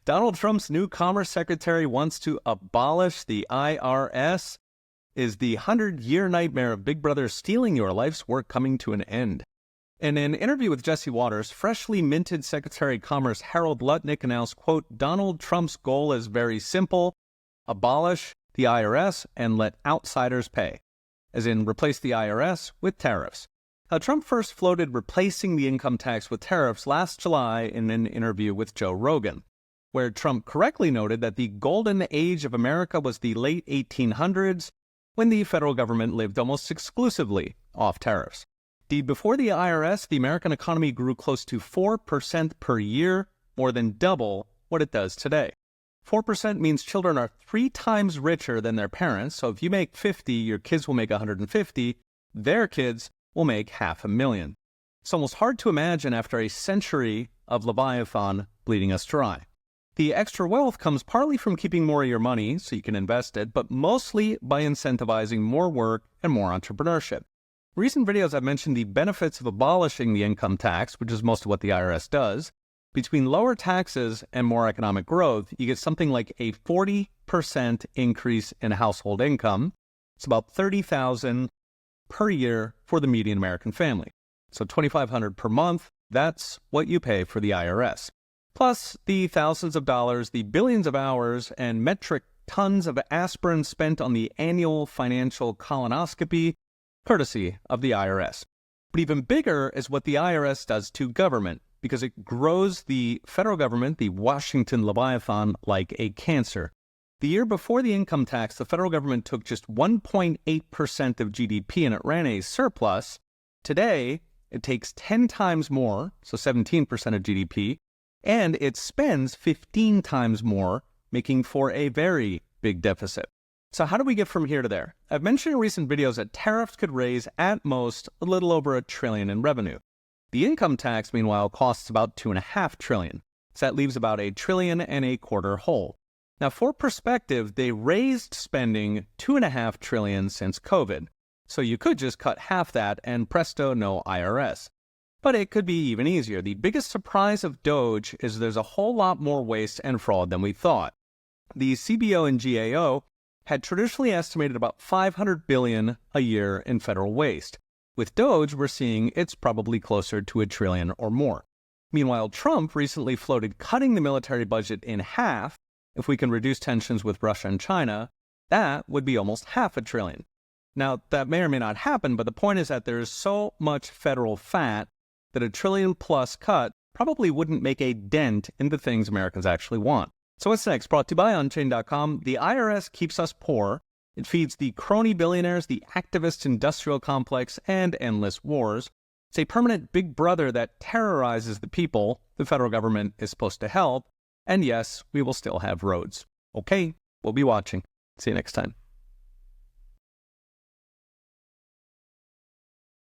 Donald Trump's new Commerce Secretary wants to abolish the IRS. Is the 100-year nightmare of Big Brother stealing your life's work coming to an end? In an interview with Jesse Waters, freshly minted Secretary of Commerce Harold Lutnick announced, quote, Donald Trump's goal is very simple: abolish the IRS and let outsiders pay, as in replace the IRS with tariffs. Now, Trump first floated replacing the income tax with tariffs last July in an interview with Joe Rogan, where Trump correctly noted that the golden age of America was the late 1800s, when the federal government lived almost exclusively off tariffs. Indeed, before the IRS, the American economy grew close to 4% per year, more than double what it does today. 4% means children are 3 times richer than their parents, so if you make 50, your kids will make 150, their kids will make $500,000. It's almost hard to imagine after a century of Leviathan bleeding us dry. The extra wealth comes partly from keeping more of your money so you can invest it, but mostly by incentivizing more work and more entrepreneurship. In recent videos, I've mentioned the benefits of abolishing the income tax, which is most of what the IRS does. Between lower taxes and more economic growth, you get something like a 40% increase in household income. It's about $30,000 per year for the median American family. So $2,500 per month, that's what you pay for the IRS. Plus the thousands of dollars, the billions of hours, and metric tons of aspirin spent on the annual financial colonoscopy, courtesy of the IRS. But even bigger is what the IRS does to government, because it grows the federal government, the Washington Leviathan, like a cancer. The year before the income tax, the federal government took just 1.8% of GDP and it ran a surplus. Today, it takes 10 times more, so 17% of GDP, and it spends 15 times more, making for a very big deficit. So how do we get from here to there? I've mentioned in recent videos that tariffs could raise at most a little over $1 trillion in revenue. The income tax, meanwhile, costs about $2.5 trillion. So that leaves about $1.25 trillion hole. Now, for perspective, they raised spending $2.5 trillion since COVID. So you could just cut half that and presto, no IRS. But it could be even easier. The biggest surprise of DOGE is there's a whole lot more waste and fraud than we thought. The CBO and GAO had traditionally estimated about $500 billion a year in federal waste. With DOGE, we're seeing it's probably closer to $1 trillion or more. Meanwhile, Trump recently floated cutting the military budget in half. If we can reduce tensions with Russia and China, that would be almost $500 billion. Now, that may or may not happen, but the point is that there is so much federal fat that $1 trillion plus cut probably wouldn't make a dent in the things Americans actually want. So what's next? Brought to you by Unchained.com. The IRS keeps us poor. It feeds the crony billionaires, the activist industrial complex, and endless wars. It's a permanent big brother that terrorizes the people the federal government is supposed to help. And yes, we will still have roads. Okay, we'll be watching. See you next time.